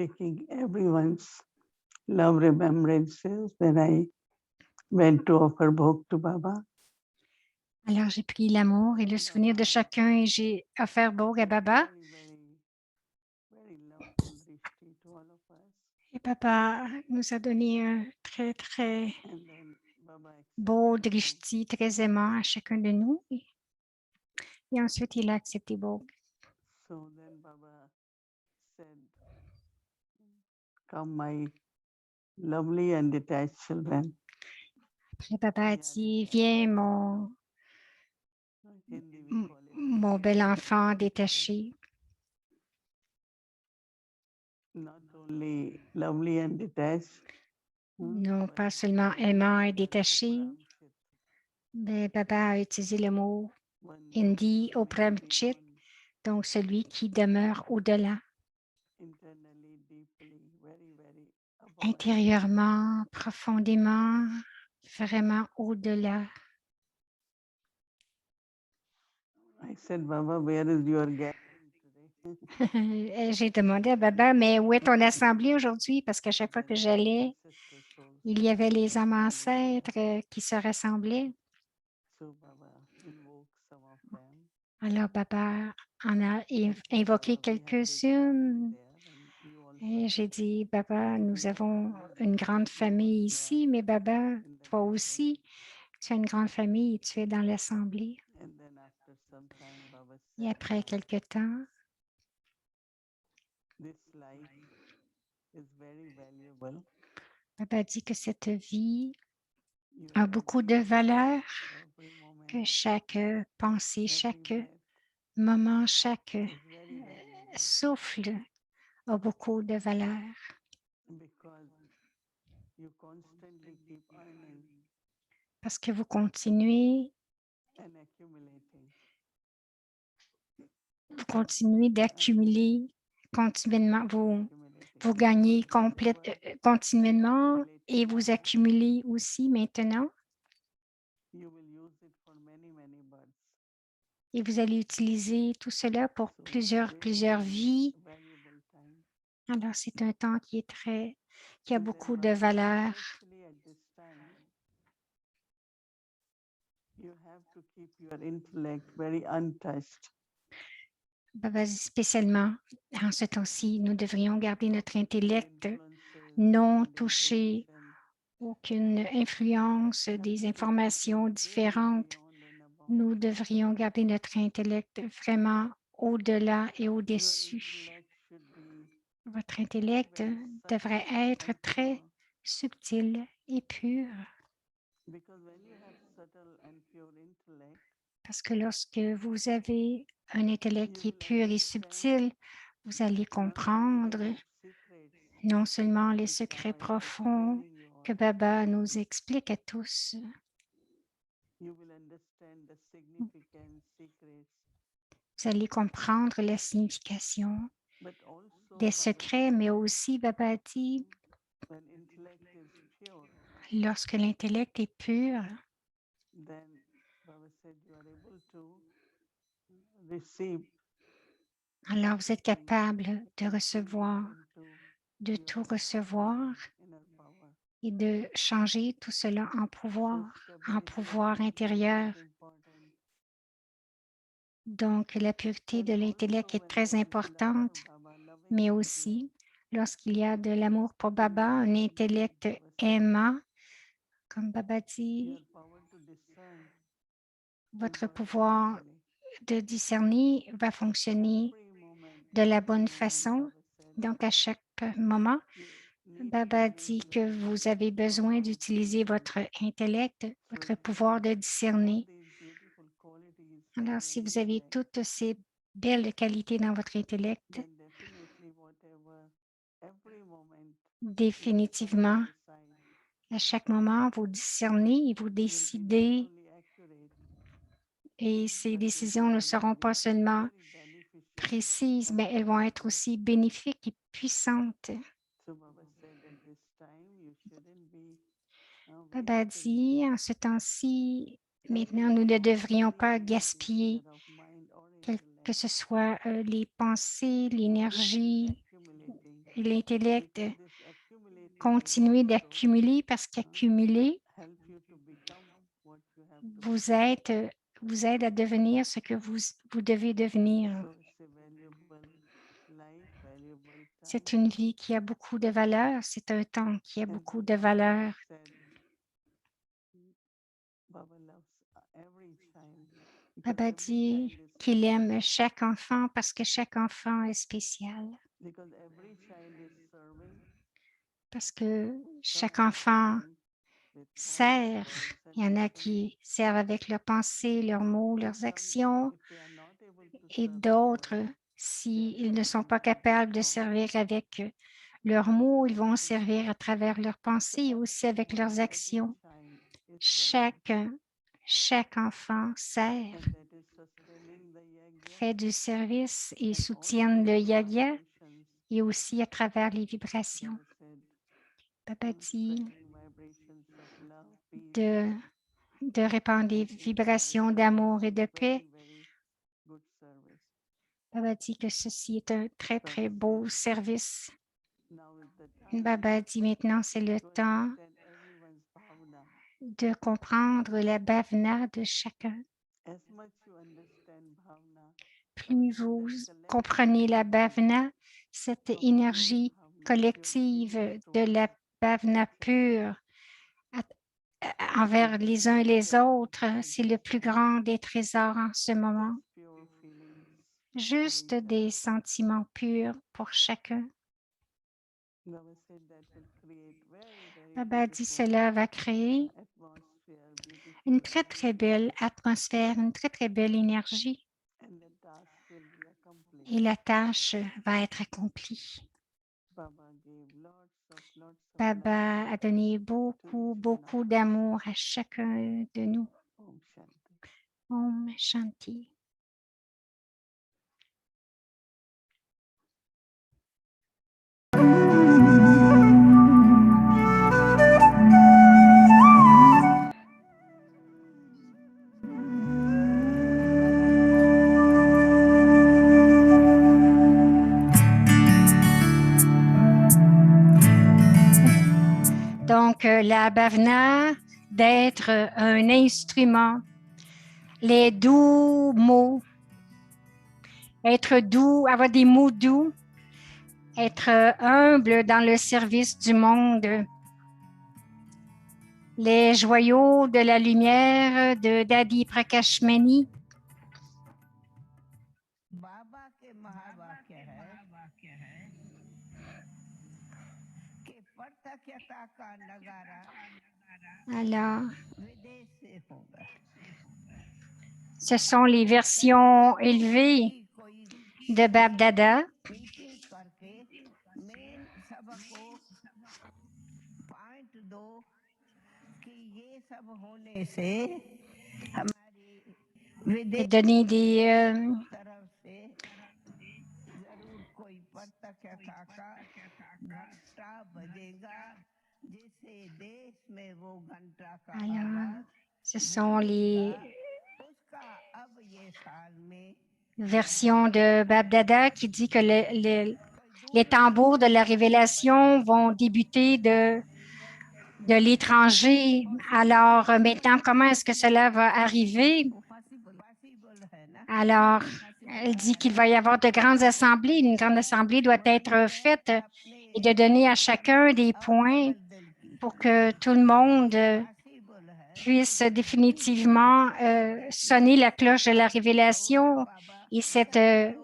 taking everyone's love remembrances, then I went to offer bhog to Baba. Alors, j'ai pris l'amour et le souvenir de chacun et j'ai offert Bhog à Baba. Very loveful drishti to all of us. Et Baba nous a donné un très, très And then Baba beau accepted bhog. drishti, très aimant à chacun de nous. Et ensuite, il a accepté Bhog. So then Baba said, come my lovely and detached children. Après, Baba a dit, viens Hindi we call it mon bel enfant détaché. not only lovely and detached, Non but pas seulement aimant et détaché, Upramchit, mais Baba a utilisé le mot one hindi, who remains Upramchit, beyond, donc celui qui demeure au-delà, internally, deeply, very, very above and beyond. intérieurement, profondément, vraiment au-delà. I said, Baba, where is your gathering today? Et j'ai demandé à Baba, mais où est ton assemblée aujourd'hui? Parce qu'à chaque fois que Then all the j'allais, ancestral souls il y avait les âmes gathering there. ancêtres qui se rassemblaient. So Baba invoked some of them. Alors Baba en a And said, invoqué Baba, we have big family quelques-unes. there, and you also Et j'ai have dit, Baba, a nous big avons family une there. grande You famille also are ici, mais Baba, in the toi gathering. aussi, tu as une grande famille et tu es dans l'assemblée. And then after some time, Baba Et said après that quelque temps, this life is very valuable. Baba dit que cette vie You a have to beaucoup de cherish valeur, every moment, que chaque pensée, every chaque breath moment, chaque is very valuable souffle a beaucoup de valeur. because you constantly keep earning Parce que vous continuez and accumulating. d'accumuler continuellement, Accumulating. vous Because gagnez whatever continuellement accumulated et vous now, accumulez aussi maintenant you will use it for many, many births. et vous allez utiliser tout cela pour So plusieurs really vies. valuable time. Alors, c'est un temps qui a And then beaucoup de Baba said, valeur. especially at this time, you have to keep your intellect very untouched. Baba dit spécialement, en ce temps-ci, nous devrions garder notre intellect Influences non and touché, information aucune influence des informations différentes. beyond and above. Nous devrions garder notre intellect vraiment au-delà et Your au-dessus. intellect should be Votre intellect very devrait subtle être and très pure. subtil et pur. Because when you have subtle and pure intellect, Parce que lorsque vous avez un intellect you qui est will pur et understand subtil, vous allez not only the comprendre deep secrets non seulement les which secrets Baba is profonds explaining you que all, Baba nous explique à tous, you will understand the significant secrets. vous allez comprendre la signification But also des Baba secrets, said, mais aussi Baba dit, when intellect is pure, lorsque l'intellect est pur, then Baba said you are able to receive alors vous êtes everything capable de and change it recevoir, into de your tout recevoir inner power. et de changer tout cela So en stability of pouvoir intellect intérieur. is important. Donc, la pureté And de also l'intellect est when you très have love for importante, Baba, loving mais intellect, aussi lorsqu'il y a de l'amour pour then Baba, your un ability, as intellect Baba said, aimant, comme Baba your dit, power to discern will votre work pouvoir properly. de discerner va fonctionner de la Every bonne moment, façon. Baba said, Donc, à chaque moment, you need to Baba use dit your que vous intellect avez so besoin d'utiliser powerfully. votre intellect, So votre if you pouvoir have de all discerner. these beautiful qualities in Alors, your si vous avez intellect, toutes ces belles qualités dans votre intellect, then definitely whatever, every moment you decide to définitivement, decide à chaque moment, vous discernez et vous will be not décidez only accurate, et ces but will décisions ne be seront pas very, seulement very beneficial précises, and mais elles vont être powerful. aussi bénéfiques et puissantes. So Baba said at this time you shouldn't be Baba wasting dit, en ce temps-ci, maintenant, nous any ne of devrions pas energy, gaspiller, either of mind or que intellect, ce soit les pensées, to keep l'énergie, accumulating. l'intellect continuez d'accumuler parce qu'accumuler vous aide à devenir ce que vous devez devenir. C'est une vie qui a beaucoup de valeur, c'est un temps qui a beaucoup de valeur. Baba dit qu'il aime chaque enfant parce que chaque enfant est spécial. Parce que chaque enfant sert. Il y en a qui servent avec leurs pensées, leurs mots, leurs actions, et d'autres, s'ils ne sont pas capables de servir avec leurs mots, ils vont servir à travers leurs pensées et aussi avec leurs actions. Chaque enfant sert, fait du service et soutient le yagya et aussi à travers les vibrations. Baba dit de répandre des vibrations d'amour et de paix. Baba dit que ceci est un très, très beau service. Baba dit maintenant, c'est le temps de comprendre la bhavana de chacun. Plus vous comprenez la bhavana, cette énergie collective de la bhavana pure envers les uns et les autres, c'est le plus grand des trésors en ce moment. Juste des sentiments purs pour chacun. Baba dit cela va créer une très, très belle atmosphère, une très, très belle énergie. Et la tâche va être accomplie. Baba a donné beaucoup, beaucoup d'amour à chacun de nous. Om Shanti. Donc, la bhavana d'être un instrument, les doux mots, être doux, avoir des mots doux, être humble dans le service du monde, les joyaux de la lumière de Dadi Prakashmani. Alors, ce sont les versions élevées de Bab Dada. Et donner des alors, ce sont les versions de Bab Dada qui dit que les tambours de la révélation vont débuter de l'étranger. Alors, maintenant, comment est-ce que cela va arriver? Alors, elle dit qu'il va y avoir de grandes assemblées. Une grande assemblée doit être faite et de donner à chacun des points pour que tout le monde puisse définitivement sonner la cloche de la révélation. Et cette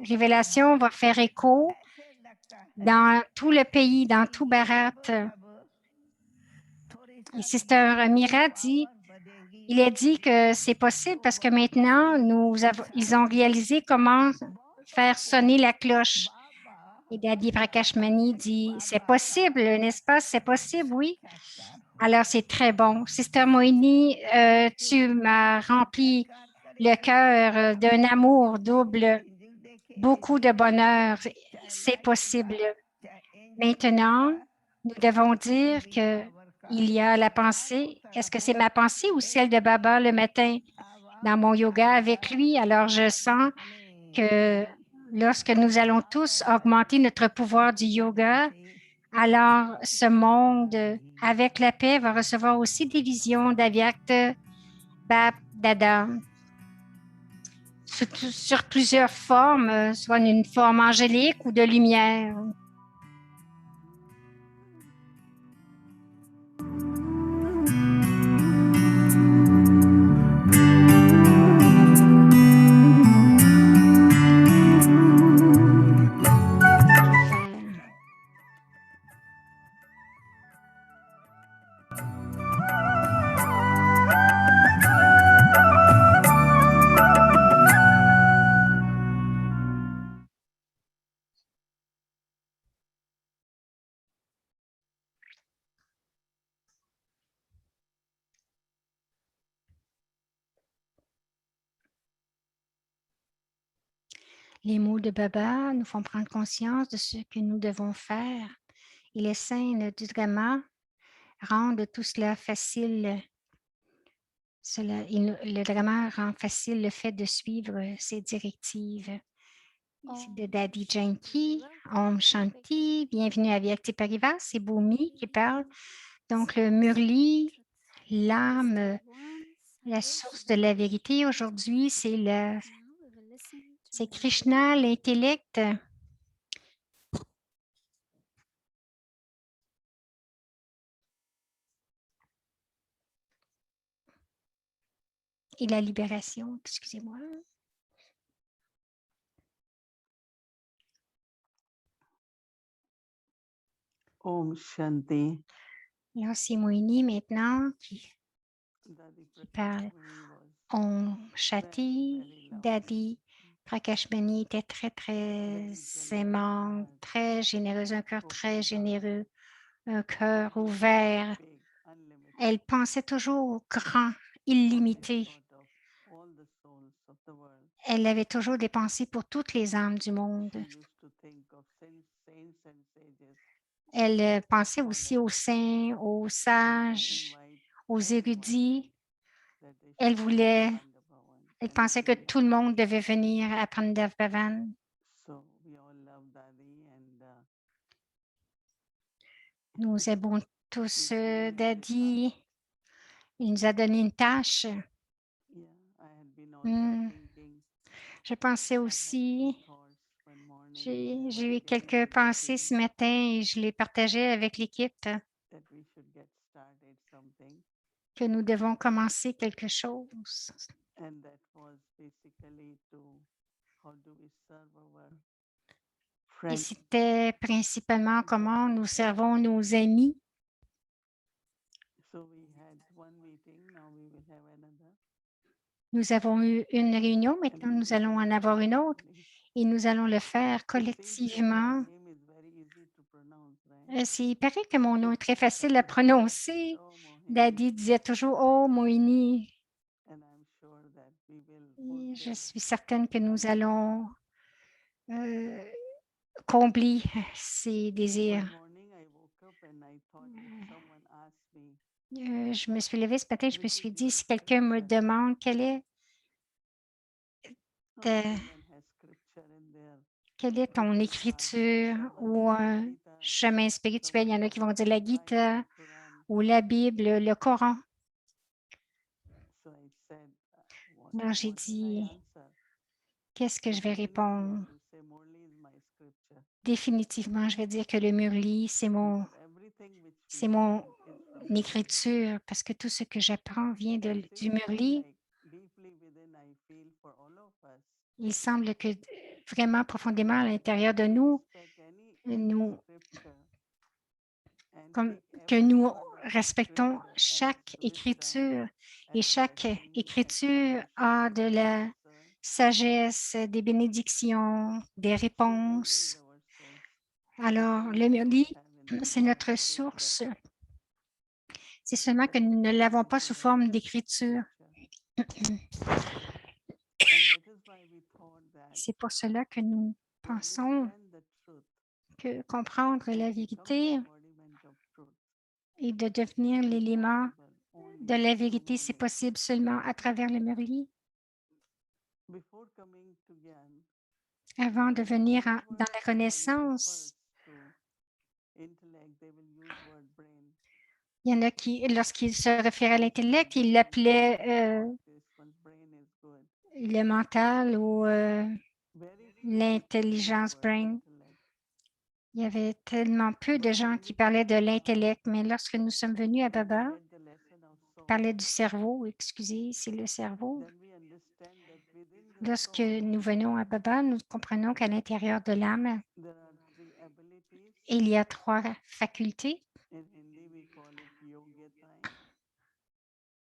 révélation va faire écho dans tout le pays, dans tout Bharat. Et Sister Mira dit, il a dit que c'est possible parce que maintenant, ils ont réalisé comment faire sonner la cloche. Et Dadi Prakashmani dit, c'est possible, n'est-ce pas? C'est possible, oui. Alors, c'est très bon. Sister Moini, tu m'as rempli le cœur d'un amour double, beaucoup de bonheur. C'est possible. Maintenant, nous devons dire qu'il y a la pensée. Est-ce que c'est ma pensée ou celle de Baba le matin dans mon yoga avec lui? Alors, je sens que lorsque nous allons tous augmenter notre pouvoir du yoga, alors ce monde avec la paix va recevoir aussi des visions d'Avyakta Bap Dada sur plusieurs formes, soit une forme angélique ou de lumière. Les mots de Baba nous font prendre conscience de ce que nous devons faire et les scènes du drama rendent tout cela facile. Le drama rend facile le fait de suivre ces directives. C'est de Daddy Janki, Om Shanti, bienvenue à Vyakti Parivas, c'est Bhumi qui parle. Donc le Murli, l'âme, la source de la vérité aujourd'hui, c'est Krishna, l'intellect. Et la libération, excusez-moi. Om Shanti. Alors, c'est Moini maintenant qui parle. Om Shanti, Daddy Prakashmani était très, très aimante, très généreuse, un cœur très généreux, un cœur ouvert. Elle pensait toujours grand, illimité. Elle avait toujours des pensées pour toutes les âmes du monde. Elle pensait aussi aux saints, aux sages, aux érudits. Elle pensait que tout le monde devait venir à Pandav Bhavan. Nous aimons tous Daddy. Il nous a donné une tâche. Je pensais aussi, j'ai eu quelques pensées ce matin et je les partageais avec l'équipe, que nous devons commencer quelque chose. Et c'était principalement comment nous servons nos amis. Nous avons eu une réunion, maintenant nous allons en avoir une autre et nous allons le faire collectivement. Il paraît que mon nom est très facile à prononcer. Daddy disait toujours « Oh, Moini ». Je suis certaine que nous allons combler ces désirs. Je me suis levée ce matin, je me suis dit, si quelqu'un me demande quelle est ton écriture ou un chemin spirituel, il y en a qui vont dire la Gita ou la Bible, le Coran. Alors j'ai dit, qu'est-ce que je vais répondre? Définitivement, je vais dire que le Murli, c'est mon écriture, parce que tout ce que j'apprends vient du Murli. Il semble que vraiment profondément à l'intérieur de nous, que nous respectons chaque écriture et chaque écriture a de la sagesse, des bénédictions, des réponses. Alors, le Murli, c'est notre source. C'est seulement que nous ne l'avons pas sous forme d'écriture. C'est pour cela que nous pensons que comprendre la vérité et de devenir l'élément de la vérité, c'est possible seulement à travers le Murli. avant de venir dans la connaissance. Il y en a qui, lorsqu'ils se référaient à l'intellect, ils l'appelaient le mental ou l'intelligence brain. Il y avait tellement peu de gens qui parlaient de l'intellect, mais lorsque nous sommes venus à Baba, parlait du cerveau, excusez, c'est le cerveau. Lorsque nous venons à Baba, nous comprenons qu'à l'intérieur de l'âme, il y a 3 facultés.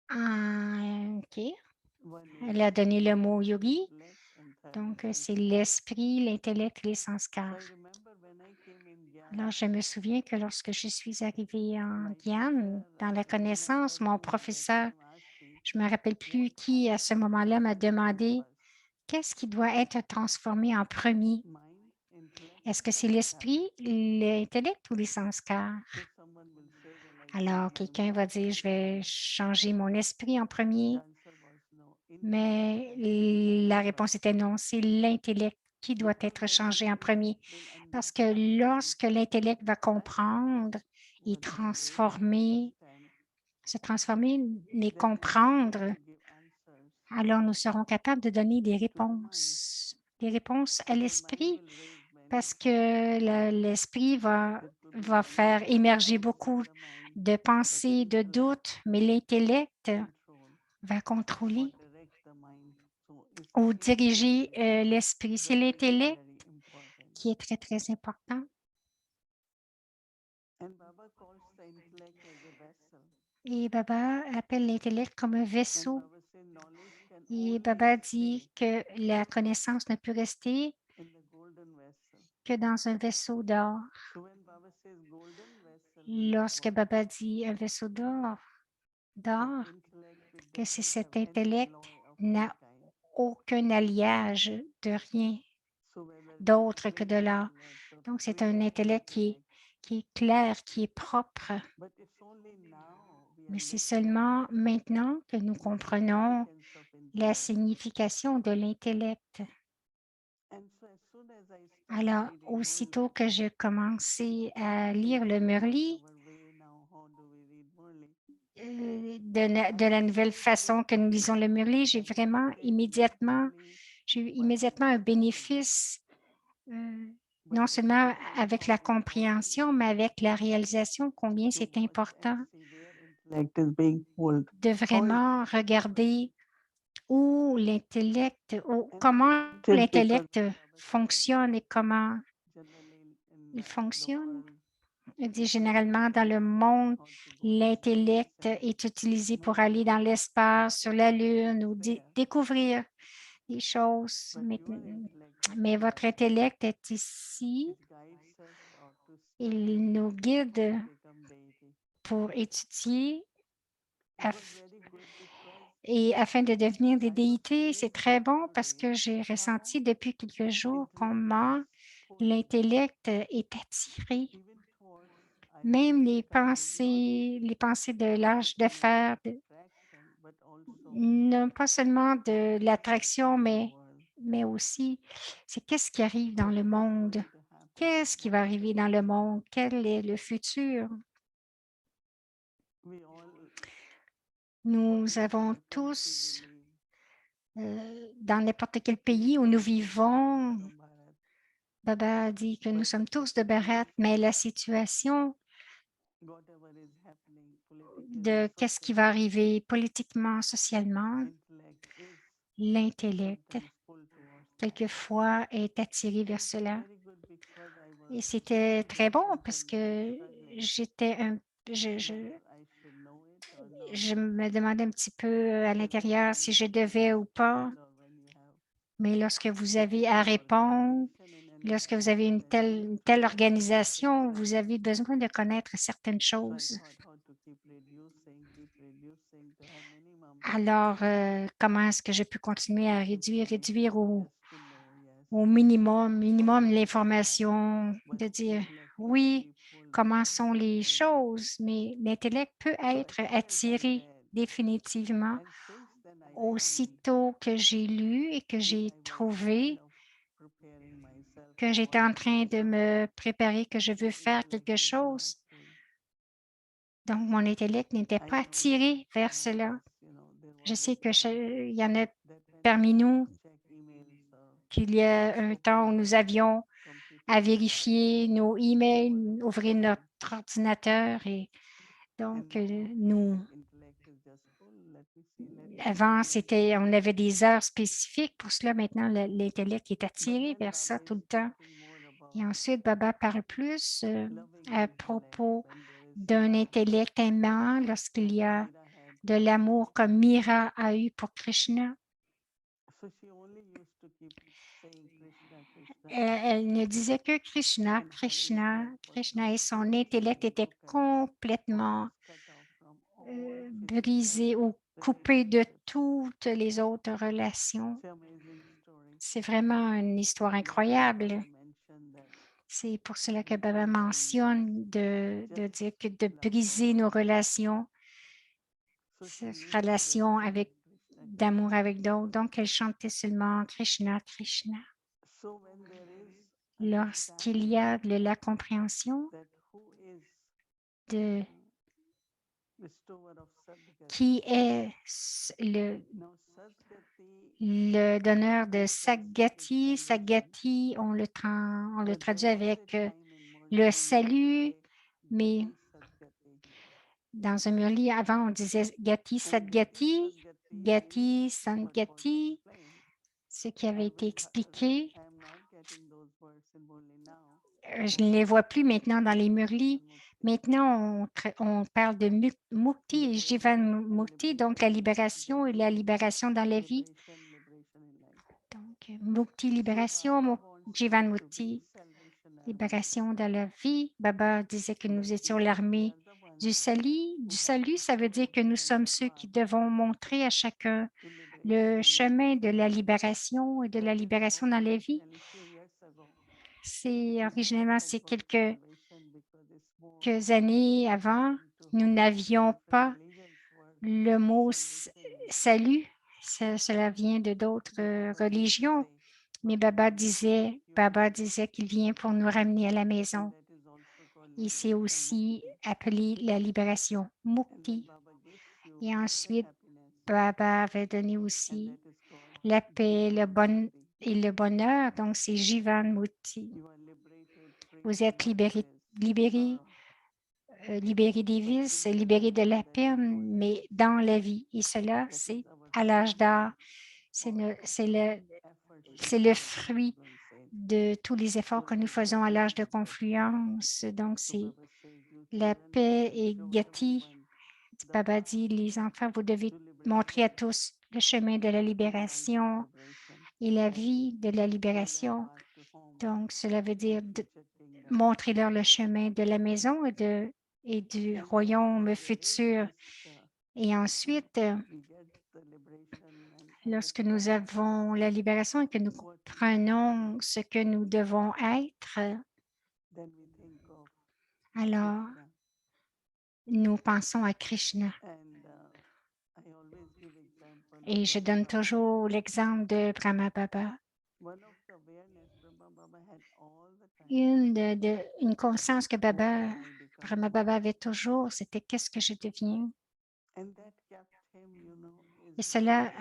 OK. Elle a donné le mot yogi. Donc, c'est l'esprit, l'intellect, les sanskars. Alors, je me souviens que lorsque je suis arrivée en Guyane, dans la connaissance, mon professeur, je ne me rappelle plus qui à ce moment-là m'a demandé qu'est-ce qui doit être transformé en premier? Est-ce que c'est l'esprit, l'intellect ou les sanskars? Alors, quelqu'un va dire, je vais changer mon esprit en premier, mais la réponse était non, c'est l'intellect qui doit être changé en premier. Parce que lorsque l'intellect va comprendre et se transformer et comprendre, alors nous serons capables de donner des réponses à l'esprit, parce que l'esprit va faire émerger beaucoup de pensées, de doutes, mais l'intellect va contrôler ou diriger l'esprit. C'est l'intellect qui est très, très important. Et Baba appelle l'intellect comme un vaisseau. Et Baba dit que la connaissance ne peut rester que dans un vaisseau d'or. Lorsque Baba dit un vaisseau d'or, que c'est cet intellect n'a aucun alliage de rien d'autre que de l'or. Donc, c'est un intellect qui est clair, qui est propre. Mais c'est seulement maintenant que nous comprenons la signification de l'intellect. Alors, aussitôt que j'ai commencé à lire le Murli, de la nouvelle façon que nous lisons le Murli, j'ai eu immédiatement un bénéfice, non seulement avec la compréhension, mais avec la réalisation combien c'est important de vraiment regarder comment l'intellect fonctionne et comment il fonctionne. Je dis généralement dans le monde, l'intellect est utilisé pour aller dans l'espace, sur la Lune ou découvrir des choses. Mais votre intellect est ici. Il nous guide pour étudier et afin de devenir des déités. C'est très bon parce que j'ai ressenti depuis quelques jours comment l'intellect est attiré. Même les pensées de l'âge de fer, non pas seulement de l'attraction, mais aussi, c'est qu'est-ce qui arrive dans le monde? Qu'est-ce qui va arriver dans le monde? Quel est le futur? Nous avons tous, dans n'importe quel pays où nous vivons, Baba a dit que nous sommes tous de Bharat, mais la situation de qu'est-ce qui va arriver politiquement, socialement, l'intellect, quelquefois, est attiré vers cela. Et c'était très bon parce que je me demandais un petit peu à l'intérieur si je devais ou pas. Mais lorsque vous avez à répondre, lorsque vous avez une telle organisation, vous avez besoin de connaître certaines choses. Alors, comment est-ce que je peux continuer à réduire au minimum l'information, de dire oui, comment sont les choses, mais l'intellect peut être attiré définitivement. Aussitôt que j'ai lu et que j'ai trouvé que j'étais en train de me préparer, que je veux faire quelque chose. Donc, mon intellect n'était pas attiré vers cela. Je sais il y en a parmi nous qu'il y a un temps où nous avions à vérifier nos emails, ouvrir notre ordinateur et donc avant, on avait des heures spécifiques pour cela. Maintenant, l'intellect est attiré vers ça tout le temps. Et ensuite, Baba parle plus à propos d'un intellect aimant lorsqu'il y a de l'amour comme Mira a eu pour Krishna. Elle ne disait que Krishna, Krishna, Krishna et son intellect était complètement brisé ou coupé de toutes les autres relations. C'est vraiment une histoire incroyable. C'est pour cela que Baba mentionne de dire que de briser nos relations, d'amour avec d'autres. Donc, elle chantait seulement Krishna, Krishna. Lorsqu'il y a de la compréhension de qui est le donneur de Sagati. Sagati, on le traduit avec le salut, mais dans un murli, avant, on disait Gati, Sadgati, Gati, Sangati, ce qui avait été expliqué. Je ne les vois plus maintenant dans les murlis. Maintenant, on parle de Mukti et Jivan Mukti, donc la libération et la libération dans la vie. Donc, Mukti, libération, Jivan Mukti, libération dans la vie. Baba disait que nous étions l'armée du salut. Du salut, ça veut dire que nous sommes ceux qui devons montrer à chacun le chemin de la libération et de la libération dans la vie. Originellement, c'est quelques années avant, nous n'avions pas le mot salut. Cela vient de d'autres religions. Mais Baba disait qu'il vient pour nous ramener à la maison. Et c'est aussi appelé la libération Mukti. Et ensuite, Baba avait donné aussi la paix, et le bonheur. Donc, c'est Jivan Mukti. Vous êtes libérés des vices, libérés de la peine, mais dans la vie. Et cela, c'est à l'âge d'or. C'est le fruit de tous les efforts que nous faisons à l'âge de confluence. Donc, c'est la paix et Gati. Baba dit, les enfants, vous devez montrer à tous le chemin de la libération et la vie de la libération. Donc, cela veut dire montrer-leur le chemin de la maison et du royaume futur. Et ensuite, lorsque nous avons la libération et que nous comprenons ce que nous devons être, alors nous pensons à Krishna. Et je donne toujours l'exemple de Brahma Baba. Une conscience que Brahma Baba avait toujours, c'était qu'est-ce que je deviens. Et cela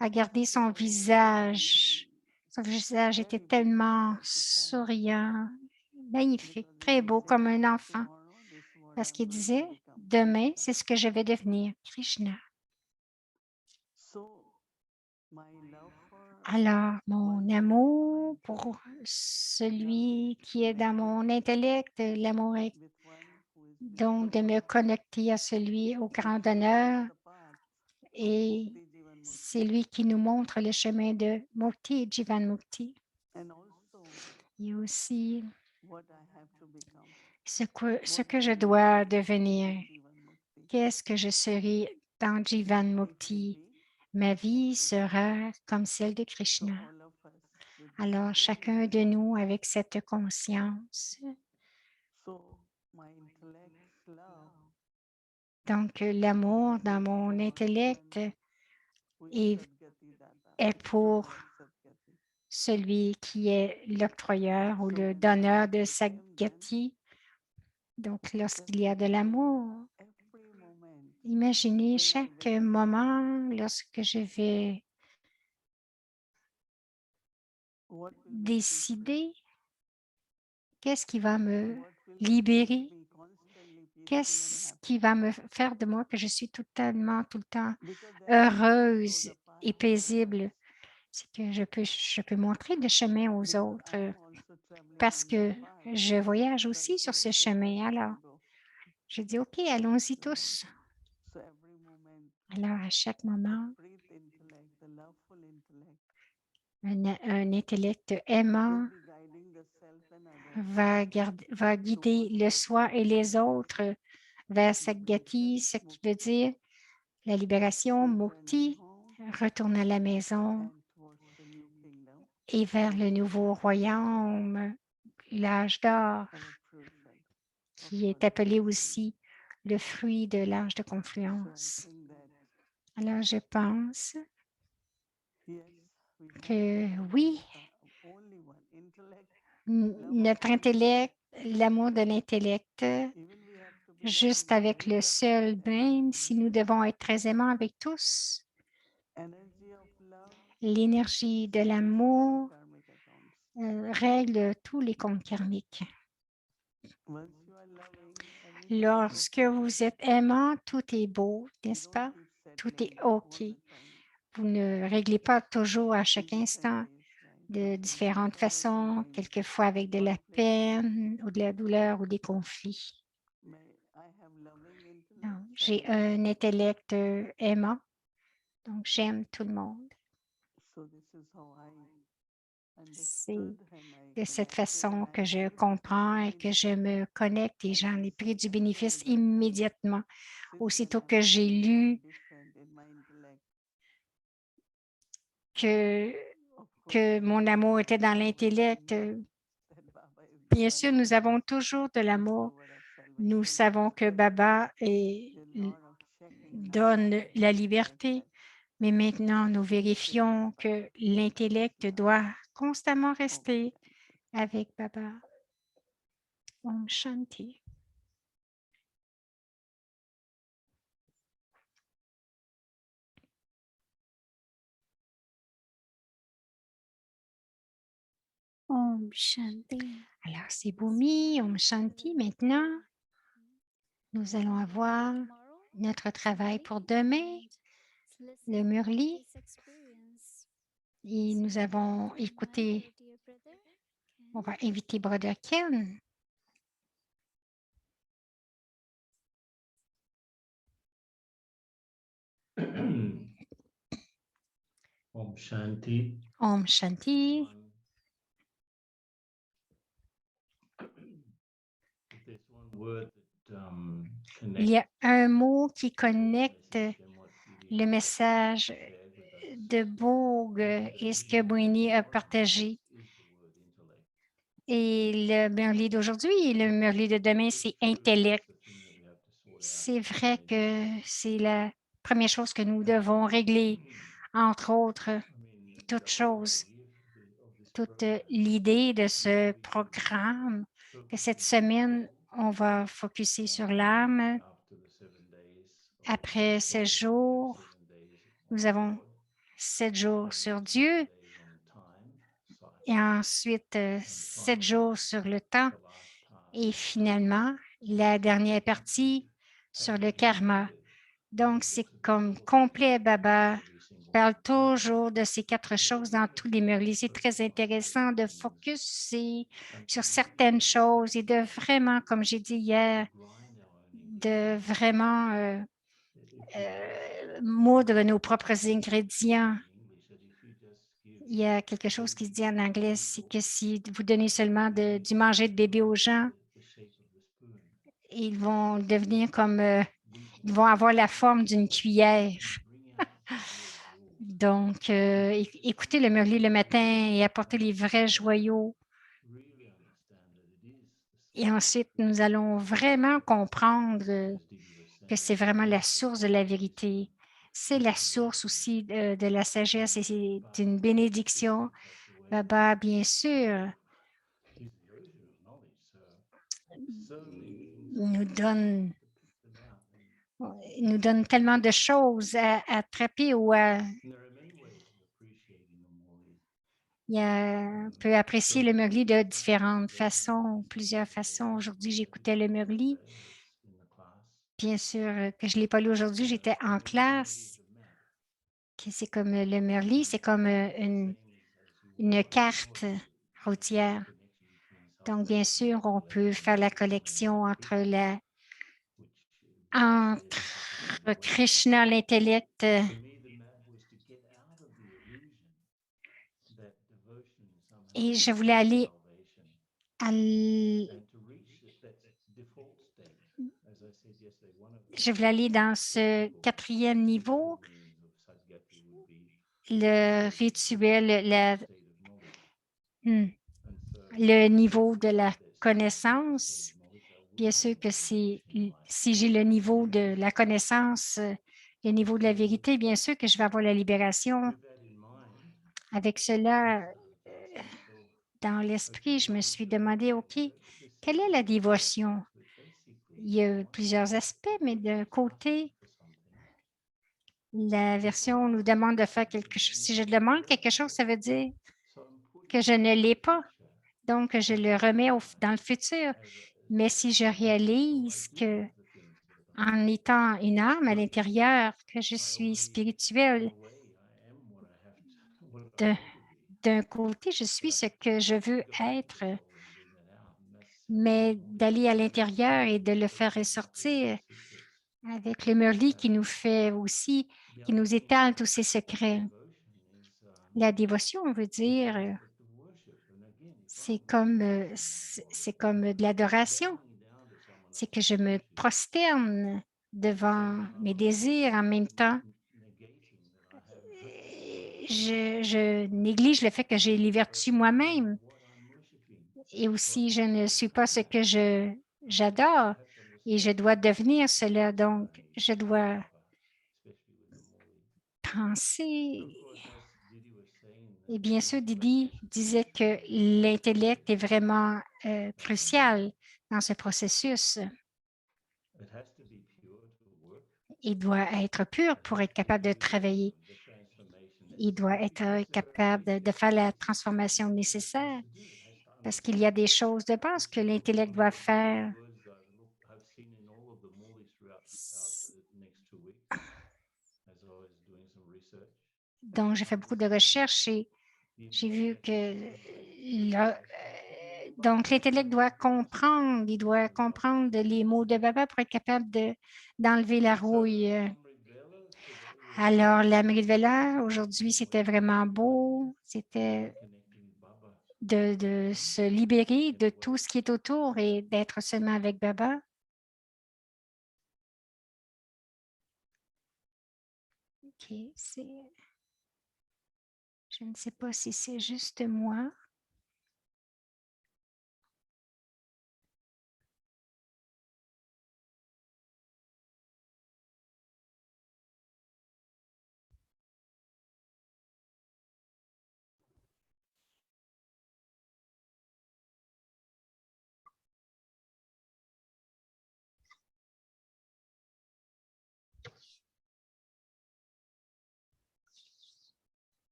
a gardé son visage. Son visage était tellement souriant, magnifique, très beau, comme un enfant. Parce qu'il disait, demain, c'est ce que je vais devenir, Krishna. Alors, mon amour pour celui qui est dans mon intellect, l'amour est donc de me connecter à celui au grand honneur et c'est lui qui nous montre le chemin de Mukti et Jivan Mukti. Et aussi ce que je dois devenir. Qu'est-ce que je serai dans Jivan Mukti? Ma vie sera comme celle de Krishna. Alors, chacun de nous, avec cette conscience, donc l'amour dans mon intellect est pour celui qui est l'octroyeur ou le donneur de Sagati. Donc, lorsqu'il y a de l'amour, imaginez chaque moment lorsque je vais décider qu'est-ce qui va me libérer, qu'est-ce qui va me faire de moi que je suis totalement, tout le temps heureuse et paisible. C'est que je peux montrer le chemin aux autres parce que je voyage aussi sur ce chemin. Alors, je dis, OK, allons-y tous. Alors, à chaque moment, un intellect aimant va guider le soi et les autres vers Sagati, ce qui veut dire la libération, Mukti, retourne à la maison et vers le nouveau royaume, l'âge d'or, qui est appelé aussi le fruit de l'âge de confluence. Alors, je pense que oui, notre intellect, l'amour de l'intellect, juste avec le seul, même si nous devons être très aimants avec tous, l'énergie de l'amour règle tous les comptes karmiques. Lorsque vous êtes aimant, tout est beau, n'est-ce pas? Tout est OK. Vous ne réglez pas toujours à chaque instant de différentes façons, quelquefois avec de la peine ou de la douleur ou des conflits. J'ai un intellect aimant, donc j'aime tout le monde. C'est de cette façon que je comprends et que je me connecte et j'en ai pris du bénéfice immédiatement. Aussitôt que j'ai lu que mon amour était dans l'intellect, bien sûr, nous avons toujours de l'amour. Nous savons que Baba donne la liberté, mais maintenant, nous vérifions que l'intellect doit constamment rester avec Baba. Om Shanti. Om Shanti. Alors, c'est Bhumi, Om Shanti. Maintenant, nous allons avoir notre travail pour demain, le Murli. Et nous avons écouté, on va inviter Brother Ken. Om Shanti. Om Shanti. Il y a un mot qui connecte le message de Boog et ce que Brini a partagé. Et le Murli d'aujourd'hui et le Murli de demain, c'est intellect. C'est vrai que c'est la première chose que nous devons régler, entre autres, toute chose, toute l'idée de ce programme, que cette semaine, on va focuser sur l'âme. Après 7 jours, nous avons 7 jours sur Dieu et ensuite 7 jours sur le temps et finalement, la dernière partie sur le karma. Donc, c'est comme complet, Baba parle toujours de ces 4 choses dans tous les murlis. C'est très intéressant de focuser sur certaines choses et de vraiment, comme j'ai dit hier, de vraiment moudre nos propres ingrédients. Il y a quelque chose qui se dit en anglais, c'est que si vous donnez seulement du manger de bébé aux gens, ils vont devenir comme, ils vont avoir la forme d'une cuillère. Donc, écoutez le Murli le matin et apportez les vrais joyaux. Et ensuite, nous allons vraiment comprendre que c'est vraiment la source de la vérité. C'est la source aussi de la sagesse et c'est une bénédiction Baba, bien sûr, is the ocean of knowledge. So many things nous donne, to pick them out. And nous donne tellement de choses à attraper ou à... there are many ways of appreciating the Murli. On peut apprécier le Murli de différentes façons, plusieurs façons. Aujourd'hui, j'écoutais le Murli. In the class, Bien sûr que je ne l'ai pas lu aujourd'hui, j'étais en classe. C'est comme le Murli, c'est comme une carte routière. Donc, bien sûr, on peut faire la connexion entre Krishna, l'intellect, for me, the map was to get out of the illusion that devotion somehow et je leads voulais to aller salvation à l- and to reach that default state. As I said yesterday, one of je voulais aller dans ce quatrième niveau, the of Sadhgati would be le rituel, state of knowledge. hmm, And so le niveau de la connaissance. Bien sûr que si j'ai le niveau de la connaissance, le niveau de la vérité, bien sûr que je vais avoir la libération. with that in mind, Avec cela I asked myself, dans l'esprit, je me suis demandé, OK, quelle est la dévotion? but basically, Il y a plusieurs aspects, mais d'un côté, for something, la version nous demande de faire quelque chose. Si je demande quelque chose, ça veut dire so I'm putting que je ne l'ai pas. future Donc, je le remets dans le futur. Mais si je réalise que en étant une âme à l'intérieur, que je suis spirituelle, d'un côté, je suis ce que je veux être, mais d'aller à l'intérieur et de le faire ressortir avec le Murli qui nous fait aussi, qui nous étale tous ses secrets. La dévotion veut dire, c'est comme de l'adoration. C'est que je me prosterne devant mes désirs en même temps. Je néglige le fait que j'ai les vertus moi-même et aussi je ne suis pas ce que j'adore et je dois devenir cela. Donc, je dois penser. Et bien sûr, Didi disait que l'intellect est vraiment crucial dans ce processus. Il doit être pur pour être capable de travailler. Il doit être capable de faire la transformation nécessaire parce qu'il y a des choses de base que l'intellect doit faire. Donc, j'ai fait beaucoup de recherches et j'ai vu que donc l'intellect doit comprendre, il doit comprendre les mots de Baba pour être capable d'enlever la rouille. Alors, l'Amrit Vela, aujourd'hui, c'était vraiment beau. C'était de se libérer de tout ce qui est autour et d'être seulement avec Baba. OK, je ne sais pas si c'est juste moi.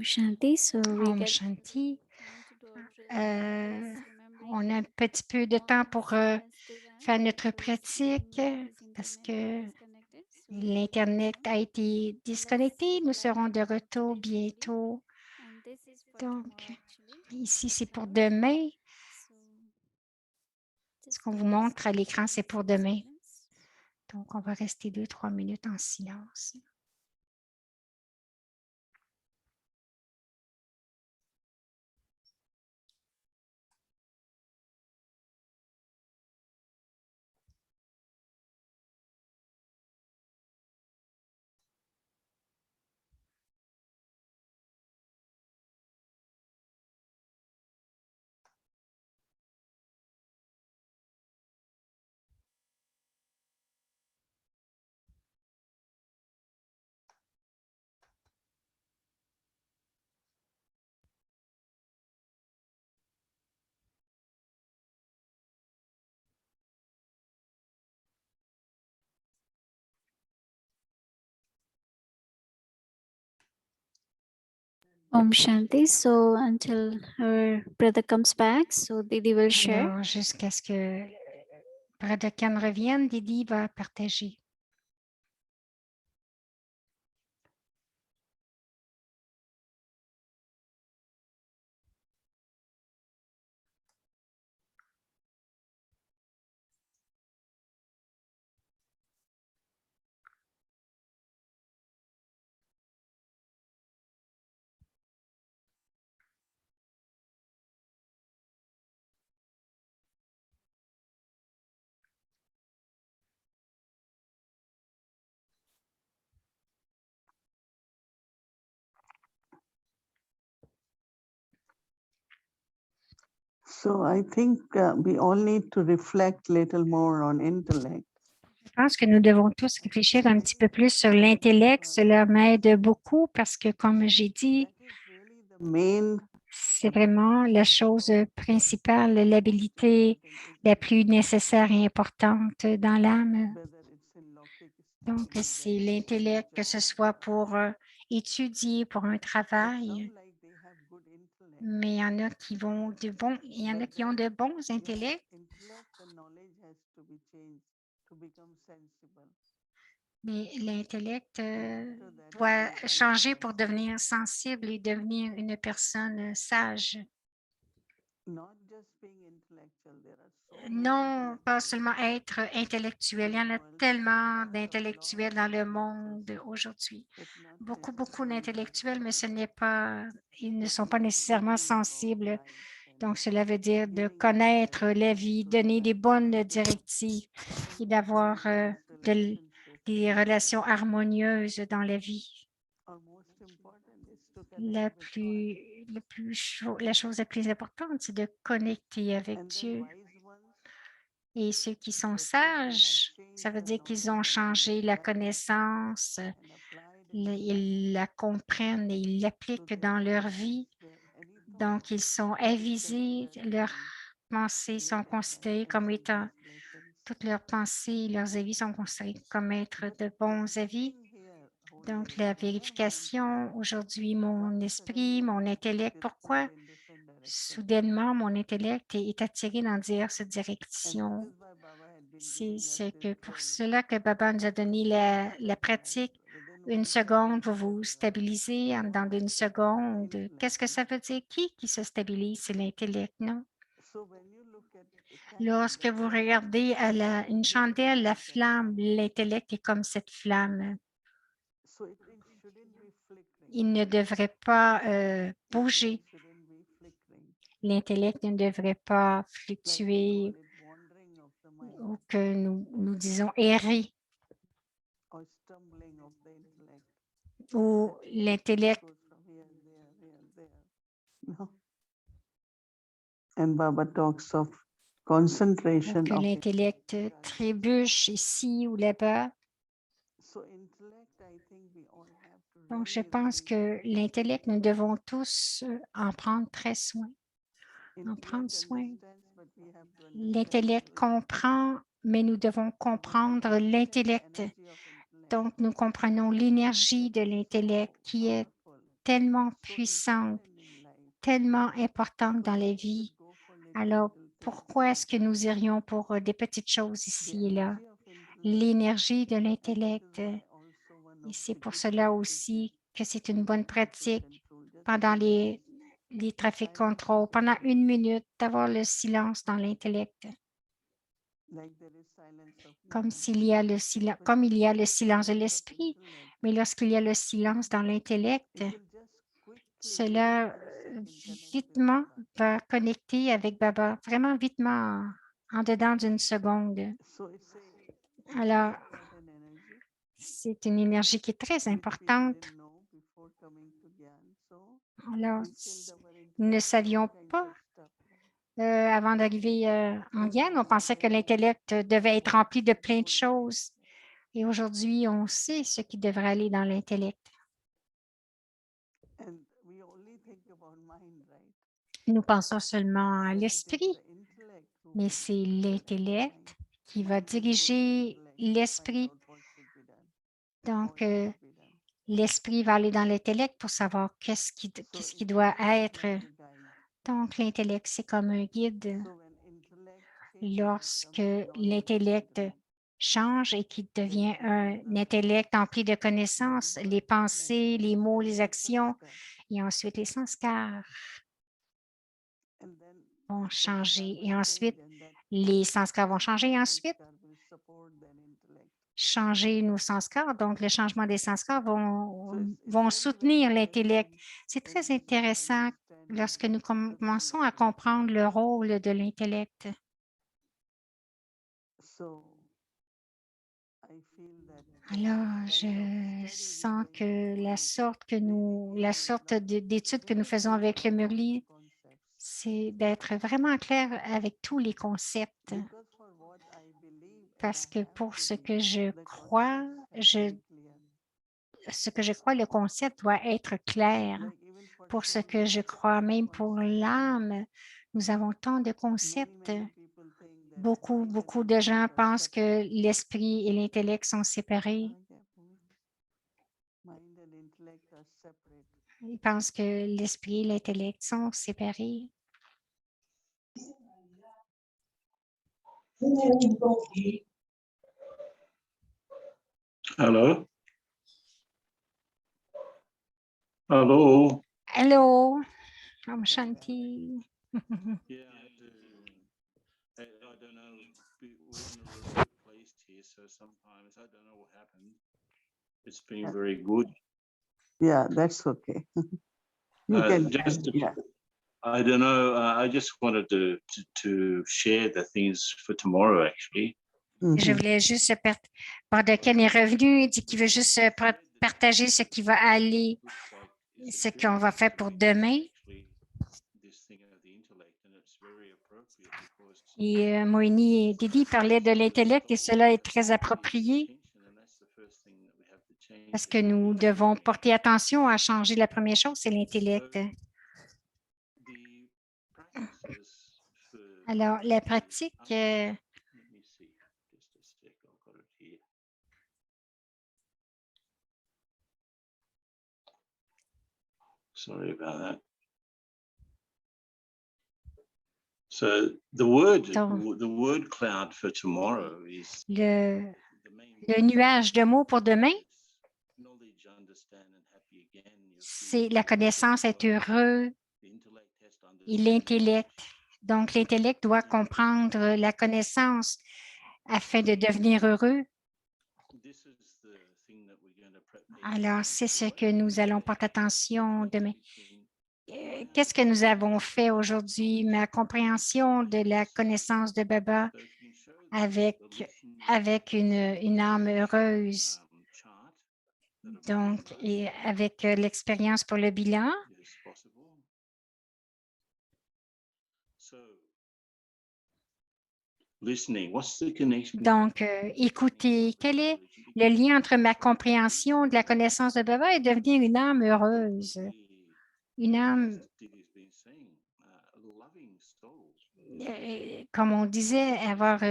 Shanti, so we Om get Shanti. time to do our practice, remembering On a un petit peu de temps pour faire notre pratique parce que l'Internet a été disconnecté. Nous serons de retour bientôt. Donc, ici, c'est pour demain. Ce qu'on vous montre à l'écran, c'est pour demain. Donc, on va rester 2-3 minutes en silence. Om Shanti. So until her brother comes back, so Didi will share. Alors, jusqu'à ce que Brother Khan revienne, Didi va partager. So I think we all need to reflect little more on intellect. Je pense que nous devons tous réfléchir un petit peu plus sur l'intellect. Cela m'aide beaucoup parce que, comme j'ai dit, That is really the main c'est vraiment la chose principale, l'habilité la plus nécessaire et importante dans l'âme. whether it's in Lokik Donc, c'est l'intellect, que ce soit pour étudier, pour un travail, like they have good intellect. mais il y en a qui il y en a qui ont de bons intellects, Intellect, the knowledge has to be changed to become sensible. mais l'intellect After that, doit we wise changer pour person. devenir sensible et devenir une personne sage. Not just being intellectual, there are so many Non, pas intellectuals. seulement être intellectuel. Il y en a tellement d'intellectuels dans le monde aujourd'hui. But not Beaucoup necessarily d'intellectuels, mais sensible. ils ne sont It pas means nécessairement knowing about sensibles. life and Donc, cela veut dire de giving connaître la directives vie, to donner des life, bonnes and directives having et d'avoir harmonious relationships des with relations life. harmonieuses dans la vie. Or most important is to La connect with God. la chose la plus importante, c'est de connecter avec And then Dieu. wise ones, Et ceux qui sont that means they have sages, ça changed veut the dire qu'ils knowledge ont and changé la understand connaissance, and applied in their life. ils la comprennent et ils So l'appliquent their dans leur mind vie. is where any thought Donc, ils sont is avisés, considered leurs to pensées be sont great considérées advice and comme étant, suggestions. toutes leurs pensées et leurs avis sont considérés comme être But de bons avis. checking here, Holy Donc, la Lady, their mind vérification, aujourd'hui, mon why esprit, suddenly mon it intellect, is pourquoi pulled in different directions. soudainement mon intellect est attiré dans diverses And this directions. is why Baba had been C'est giving us ce que this pour cela que drill. Baba nous a donné la pratique. Within Une 1 seconde, vous second, vous stabilisez en dedans d'une seconde. Qu'est-ce que ça veut dire? Qui se stabilise? C'est l'intellect, non? so when you look at the candle, Lorsque vous regardez à une chandelle, la flamme, l'intellect est comme cette flamme. so it shouldn't be flickering. Il ne devrait pas bouger. Shouldn't be flickering. L'intellect ne devrait pas Like we fluctuer call it wandering of the mind ou que nous disons errer, or stumbling of the intellect. ou l'intellect Goes from here, there. No. And Baba talks of ou concentration que of l'intellect trébuche ici ou là-bas. So intellect, I think we all have to Donc, je really, pense really que l'intellect, nous devons tous en prendre très soin. En prendre intellect soin. understands, but we have to understand L'intellect the comprend, mais nous devons comprendre l'intellect. energy of intellect. Donc, nous comprenons l'énergie de l'intellect qui est Powerful, tellement so puissante, important in life. tellement importante So dans la why we vie. should go for little, Alors, little things. pourquoi est-ce que nous irions pour des petites choses The ici et là? energy of intellect. L'énergie de And this l'intellect. is why also one Et of c'est the pour good cela practices aussi que c'est une in bonne traffic pratique control, just pendant 1 minute, les trafic silence control, of pendant intellect. 1 minute, d'avoir le silence dans l'intellect. Like there is silence of Comme mind. s'il y a le silence, But comme il y a when le there is silence de silence of l'esprit, intellect, mais lorsqu'il y a le silence dans l'intellect, it will just quickly, cela within 1 second, connect with vitement Baba. va connecter avec Baba, vraiment vitement, en dedans d'une seconde. So it's a Alors, important energy, c'est une énergie qui est très which people importante. didn't know before coming to Gyan. So Alors, we filled our nous ne intellect with savions all kinds pas of stuff. avant d'arriver en Guyane, on pensait que l'intellect devait être rempli de plein de choses. Et aujourd'hui, on sait ce qui devrait aller dans l'intellect. And we only think about mind, right? Nous pensons seulement à But it is l'esprit, the intellect who mais will c'est direct the l'intellect mind. qui va Mind will go to diriger intellect to find l'esprit. out what should be done, how Donc, it should be done. l'esprit va aller dans l'intellect pour savoir qu'est-ce qui doit être. Donc, l'intellect, c'est comme un guide. Lorsque l'intellect change et qu'il devient un intellect empli de connaissances, les pensées, les mots, les actions, et ensuite les sanskars vont changer. Et ensuite, les sanskars vont changer. Et ensuite, changer nos sanskars. Donc, le changement des sanskars vont soutenir l'intellect. C'est très intéressant lorsque nous commençons à comprendre le rôle de l'intellect. Alors, je sens que la sorte d'étude que nous faisons avec le Murli, c'est d'être vraiment clair avec tous les concepts. Parce que pour ce que je crois, le concept doit être clair. Pour ce que je crois, même pour l'âme, nous avons tant de concepts. Beaucoup de gens pensent que l'esprit et l'intellect sont séparés. Ils pensent que l'esprit et l'intellect sont séparés. Hello. Hello. Hello, Om Shanti. Yeah, I don't know. We're in a remote place here, so sometimes I don't know what happened. It's been Yeah. very good. Yeah, that's okay. You can, yeah. I don't know. I just wanted to share the things for tomorrow, actually. Je voulais juste Bardaken est revenu, il dit qu'il veut juste partager ce qui va aller, ce qu'on va faire pour demain. Et Moini et Didi parlaient de l'intellect et cela est très approprié parce que nous devons porter attention à changer. La première chose, c'est l'intellect. Alors, la pratique, sorry about that. So the word cloud for tomorrow is le nuage de mots pour demain, c'est la connaissance, être heureux et l'intellect. Donc, l'intellect doit comprendre la connaissance afin de devenir heureux. Alors, c'est ce que nous allons porter attention demain. Qu'est-ce que nous avons fait aujourd'hui? Ma compréhension de la connaissance de Baba avec une âme heureuse. Donc, et avec l'expérience pour le bilan. Donc, écoutez, quel est le lien entre ma compréhension de la connaissance de Baba et devenir une âme heureuse? Une âme, comme on disait, avoir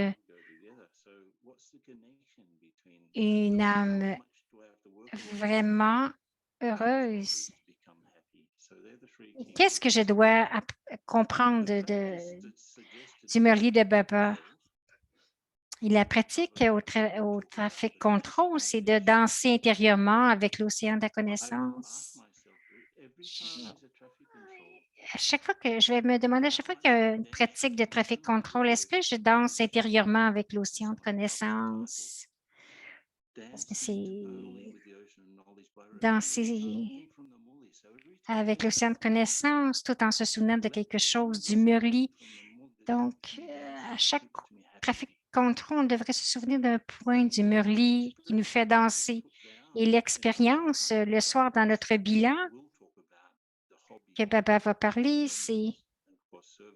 une âme vraiment heureuse. Qu'est-ce que je dois comprendre du Murli de Baba? Et la pratique au trafic contrôle, c'est de danser intérieurement avec l'océan de la connaissance. À chaque fois que je vais me demander, à chaque fois qu'il y a une pratique de trafic contrôle, est-ce que je danse intérieurement avec l'océan de connaissance? Parce que c'est danser avec l'océan de connaissance tout en se souvenant de quelque chose du Murli. Donc, à chaque trafic contrôle, on devrait se souvenir d'un point du Murli qui nous fait danser. Et l'expérience, le soir dans notre bilan, que Baba va parler, il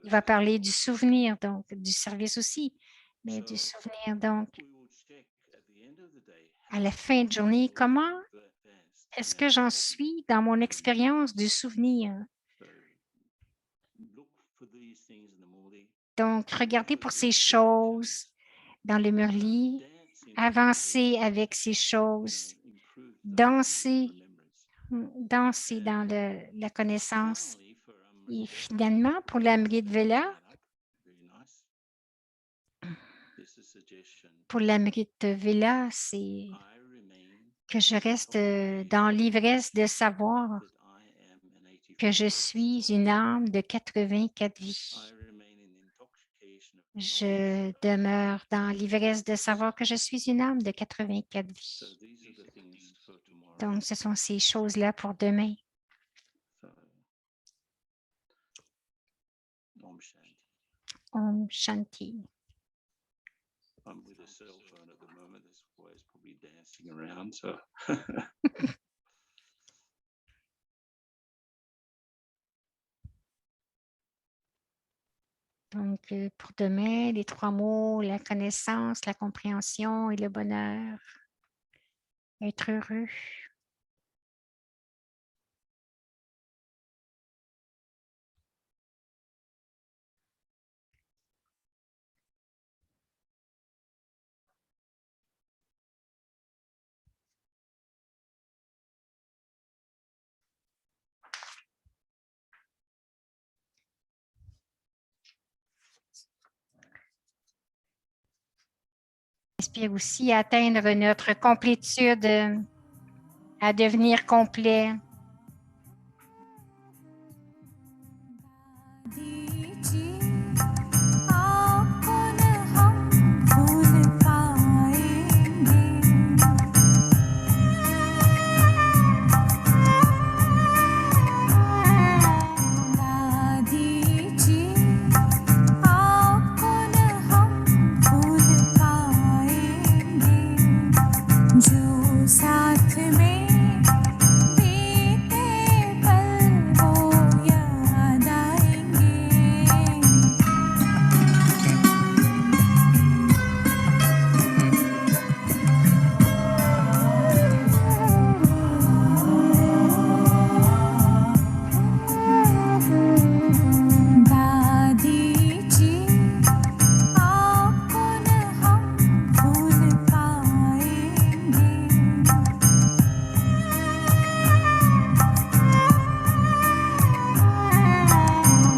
va parler du souvenir, donc du service aussi, mais du souvenir. Donc, à la fin de journée, comment est-ce que j'en suis dans mon expérience du souvenir? Donc, regardez pour ces choses dans le Murli, avancez avec ces choses, dansez danser dans la connaissance. Finally, for Et finalement, pour l'Amrit Vela, very nice. Here's a suggestion. pour l'Amrit Vela, c'est I remain que je reste dans l'ivresse de savoir that I am an 84 que je suis une âme de 84 vies. I remain in intoxication of Je demeure dans l'ivresse de savoir que je suis une âme de 84 So vies. these are the things for tomorrow. Donc, ce sont ces choses-là pour demain. So, Om Shanti. Om Shanti. I'm with a cell phone at the moment. That's why it's probably dancing around. So Donc, pour demain, les 3 mots, la connaissance, la compréhension et le bonheur. Être heureux. Inspire aussi à atteindre notre complétude, à devenir complet. साथ में बीते पल वो याद आएंगे दादी जी आपको न हम भूल पाएंगे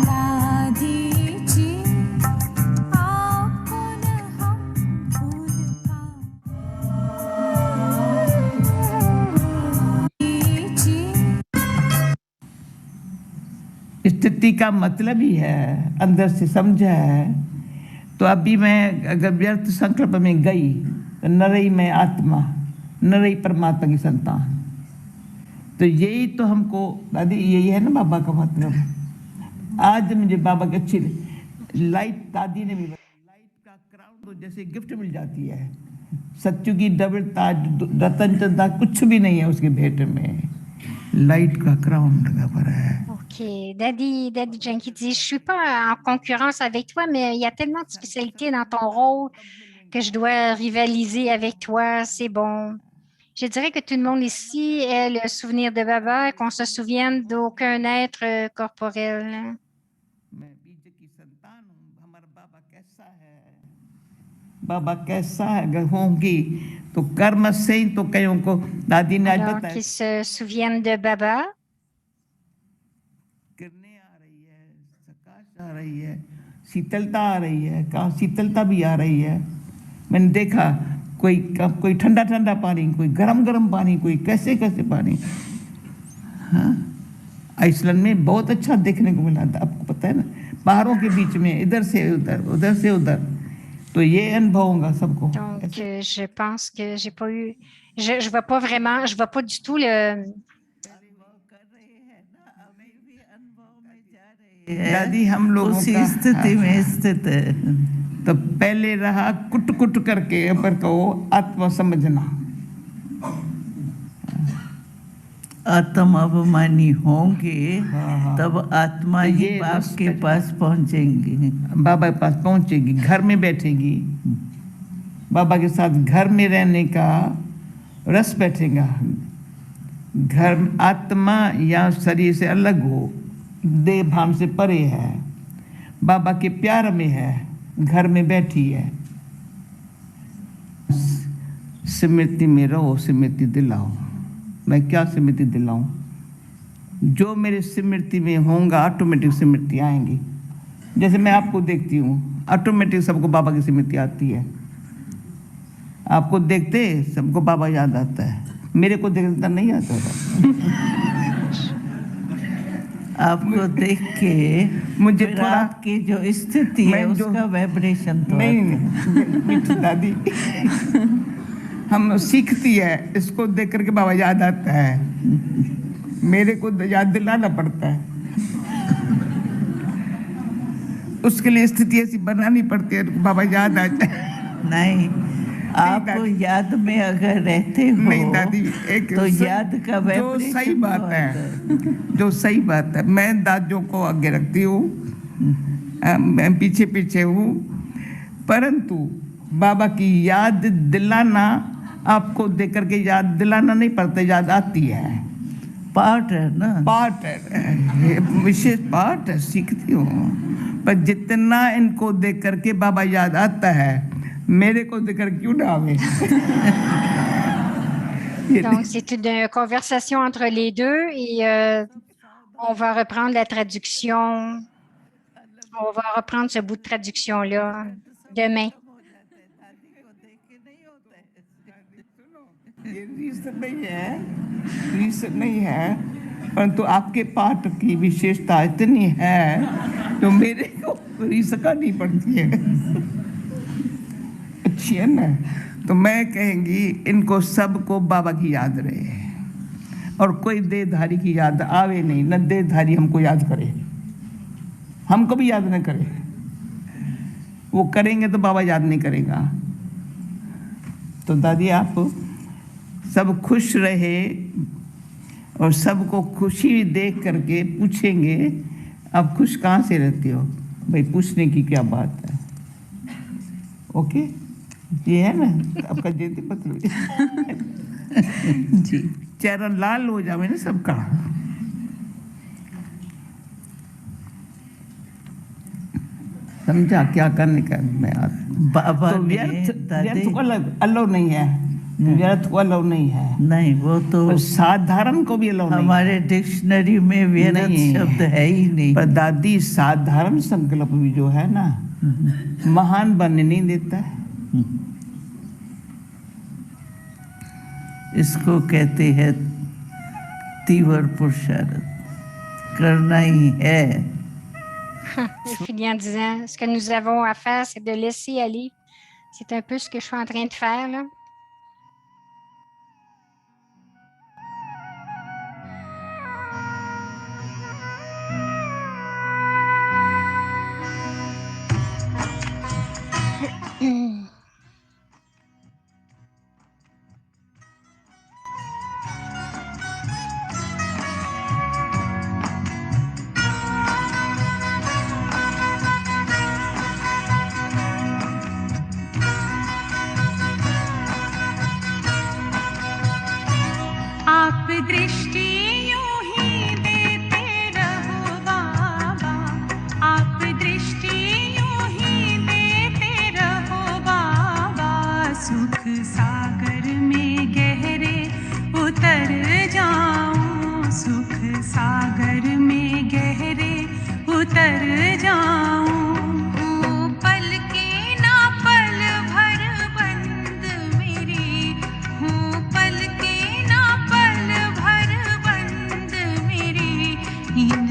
दादी जी आपको न हम भूल पाएंगे जी स्थिति का मतलब ही है अंदर से समझा है। तो अभी मैं अगर व्यर्थ संकल्प में गई तो न रही मैं आत्मा, न रही परमात्मा की संतान। तो यही तो हमको दादी यही है ना बाबा का मतलब। आज मुझे बाबा की अच्छी लाइट दादी ने भी लाइट का क्राउन तो जैसे गिफ्ट मिल जाती है। सच्चू की डबल ताज रतन चंदा कुछ भी नहीं है उसके भेंट में, लाइट का क्राउन लगा पड़ा है। OK. Daddy Jane qui dit, je suis pas en concurrence avec toi, mais il y a tellement de spécialités dans ton rôle que je dois rivaliser avec toi. C'est bon. Je dirais que tout le monde ici ait le souvenir de Baba, qu'on se souvienne d'aucun être corporel. मैं बीज की संतान हूँ, हमारा बाबा कैसा है, बाबा कैसा है अगर होंगी तो कर्म से ही तो कईयों को दादी ने आज Alors, बताया qu'ils se souviennent de Baba. किरणें आ रही है, प्रकाश आ रही है, शीतलता आ रही है, कहाँ शीतलता भी आ रही है। मैंने देखा कोई ठंडा ठंडा पानी, कोई गरम गरम पानी, कोई कैसे कैसे पानी। हाँ, आइसलैंड में बहुत अच्छा देखने को मिला था, आपको पता है ना, पहाड़ों के बीच में इधर से उधर, उधर से उधर। तो ये अनुभव होगा सबको। Donc, je pense que j'ai pas eu, je vois pas vraiment, je vois pas du tout le, दादी हम लोगों उसी का स्थिति में स्थित है। तो पहले रहा कुट कुट करके पर कहो आत्मा समझना। आत्म अभिमानी होंगे हाँ। तब आत्मा तो ही ये बाप के respect- पास पहुंचेंगी। बाबा के पास पहुंचेगी, घर में बैठेगी, बाबा के साथ घर में रहने का रस बैठेगा। घर आत्मा या शरीर से अलग हो, देह भाव से परे है, बाबा के प्यार में है, घर में बैठी है। स्मृति में रहो, स्मृति दिलाओ। मैं क्या स्मृति दिलाऊं? जो मेरे स्मृति में होगा ऑटोमेटिक स्मृति आएंगी। जैसे मैं आपको देखती हूँ, ऑटोमेटिक सबको बाबा की स्मृति आती है। आपको देखते सबको बाबा याद आता है, मेरे को देखता नहीं आता था। आपको देख के मुझे फिर थोड़ा आपकी जो स्थिति है मैं जो- उसका वाइब्रेशन तो नहीं आता है। नहीं मिठी दादी, हम सीखती है, इसको देख करके बाबा याद आता है, मेरे को याद दिलाना पड़ता है। उसके लिए स्थिति ऐसी बनानी पड़ती है, बाबा याद आ जाए। नहीं, आप दादी। याद में अगर रहते हो नहीं दादी, एक तो याद का जो वाइब्रेशन सही तो बात आता है, जो सही बात है, मैं दादियों को आगे रखती हूँ, मैं पीछे पीछे हूँ, परंतु बाबा की याद दिलाना, आपको देख करके याद दिलाना नहीं पड़ता, याद आती है। पार्ट है ना। पार्ट है, ये विशेष पार्ट है, सीखती हूँ। पर जितना इनको देख करके बाबा याद आता है, मेरे को देख कर क्यों ना आवे। Donc, c'est une conversation entre les deux et on va reprendre la traduction. On va reprendre ce bout de traduction-là demain. ये रीज़न नहीं है, रीज़न नहीं है, परंतु आपके पाठ की विशेषता इतनी है जो मेरे को रीज़न करनी पड़ती है। अच्छी है ना? तो मैं कहेंगी इनको सबको बाबा की याद रहे और कोई देहधारी की याद आवे नहीं, न देहधारी हमको याद करे, हमको भी याद न करे। वो करेंगे तो बाबा याद नहीं करेगा। तो दादी आप सब खुश रहे और सबको खुशी देख करके पूछेंगे आप खुश कहाँ से रहते हो, भाई पूछने की क्या बात है। ओके, ये है ना आपका जयंती पत्र। जी, चेहरा लाल हो जावे ना सबका। समझा क्या करने का मैं बाबा तो ने व्यर्थ दादी को अलाउ नहीं है, व्यर्थ को अलाउ नहीं है, नहीं, वो तो और साधारण को भी अलाउ नहीं है। हमारे डिक्शनरी में व्यर्थ नहीं। शब्द है ही नहीं। पर दादी साधारण संकल्प भी जो है ना महान बनने नहीं देता है। इसको कहते हैं तीव्र पुरुषार्थ, करना ही है। Il finit en disant, ce que nous avons à faire, c'est de laisser aller. C'est un peu ce que je suis en train de faire, là. आप दृष्टि यूं ही देते रहो बाबा, आप दृष्टि यूं ही देते रहो बाबा, सुख सागर में गहरे उतर जाऊं, सुख सागर में गहरे उतर जाऊं। हूँ पल के ना पल भर बंद मेरी, हूँ पल के ना पल भर बंद मेरी, इन